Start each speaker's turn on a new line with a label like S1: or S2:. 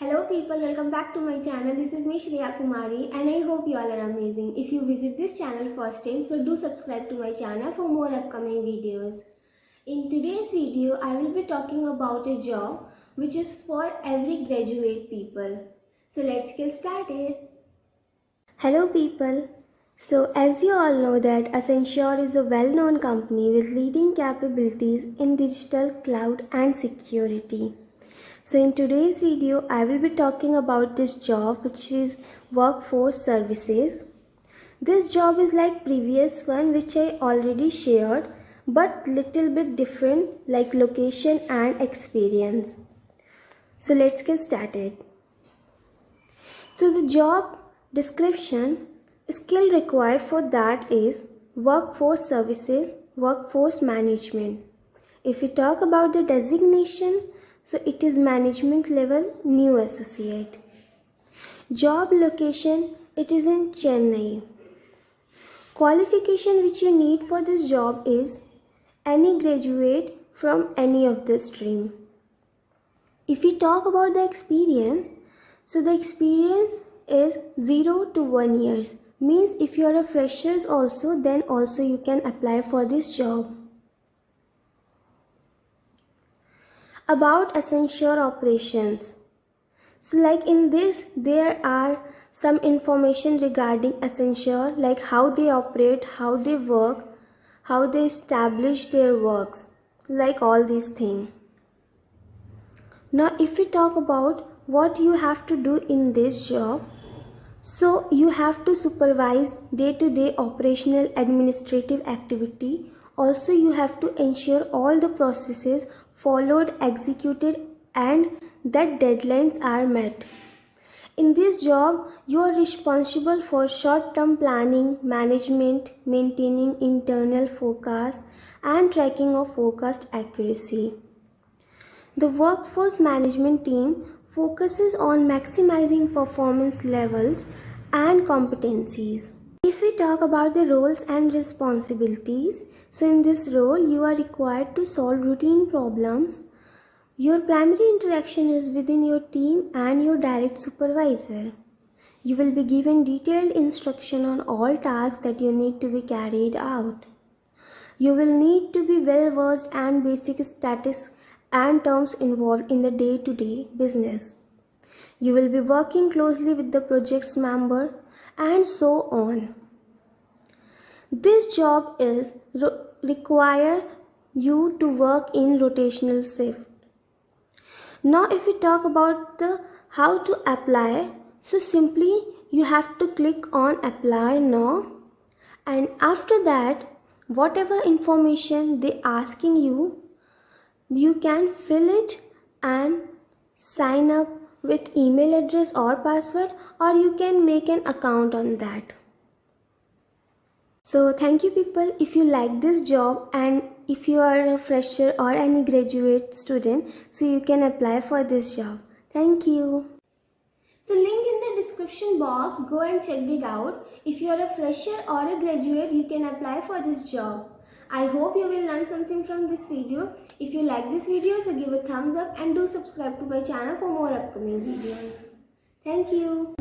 S1: Hello people, welcome back to my channel. This is me Shreya Kumari and I hope you all are amazing. If you visit this channel first time, so do subscribe to my channel for more upcoming videos. In today's video, I will be talking about a job which is for every graduate people. So let's get started. Hello people. So as you all know that Accenture is a well-known company with leading capabilities in digital, cloud and security. So in today's video, I will be talking about this job which is workforce services. This job is like previous one which I already shared but little bit different like location and experience. So let's get started. So the job description, skill required for that is workforce services, workforce management. If we talk about the designation, so it is management level new associate. Job location, it is in Chennai. Qualification which you need for this job is any graduate from any of the stream. If we talk about the experience, so the experience is 0 to 1 years. Means if you are a freshers also, then also you can apply for this job. About Accenture operations. So like in this, there are some information regarding Accenture, like how they operate, how they work, how they establish their works, like all these things. Now if we talk about what you have to do in this job, so you have to supervise day-to-day operational administrative activity. Also you have to ensure all the processes followed, executed and that deadlines are met. In this job, you are responsible for short-term planning, management, maintaining internal forecast and tracking of forecast accuracy. The workforce management team focuses on maximizing performance levels and competencies. If we talk about the roles and responsibilities, so in this role you are required to solve routine problems. Your primary interaction is within your team and your direct supervisor. You will be given detailed instruction on all tasks that you need to be carried out. You will need to be well versed and basic statistics and terms involved in the day-to-day business. You will be working closely with the project's member and so on. This job is require you to work in rotational shift. Now if we talk about the how to apply, so simply you have to click on apply now, and after that whatever information they asking you, you can fill it and sign up with email address or password, or you can make an account on that. So thank you people. If you like this job and if you are a fresher or any graduate student, so you can apply for this job. Thank you. So link in the description box, go and check it out. If you are a fresher or a graduate, you can apply for this job. I hope you will learn something from this video. If you like this video, so give a thumbs up and do subscribe to my channel for more upcoming videos. Thank you.